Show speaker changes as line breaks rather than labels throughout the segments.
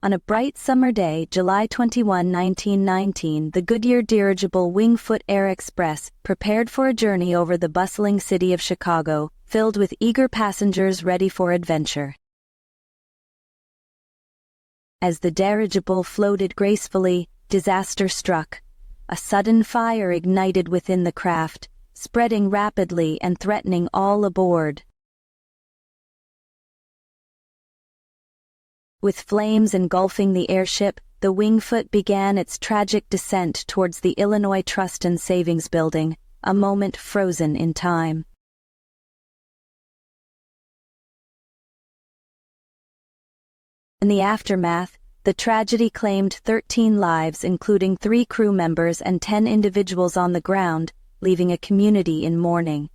On a bright summer day, July 21, 1919, the Goodyear dirigible Wingfoot Air Express prepared for a journey over the bustling city of Chicago, filled with eager passengers ready for adventure. As the dirigible floated gracefully, disaster struck. A sudden fire ignited within the craft, spreading rapidly and threatening all aboard. With flames engulfing the airship, the Wingfoot began its tragic descent towards the Illinois Trust and Savings Building, a moment frozen in time. In the aftermath, the tragedy claimed 13 lives, including 3 crew members and 10 individuals on the ground, leaving a community in mourning.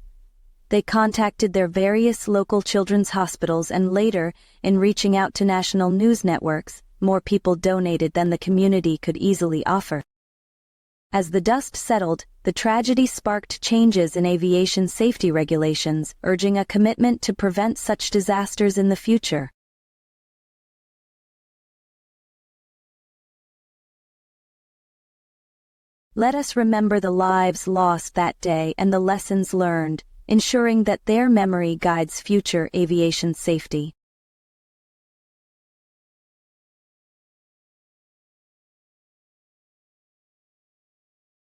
They contacted their various local children's hospitals, and later, in reaching out to national news networks, more people donated than the community could easily offer. As the dust settled, the tragedy sparked changes in aviation safety regulations, urging a commitment to prevent such disasters in the future. Let us remember the lives lost that day and the lessons learned, ensuring that their memory guides future aviation safety.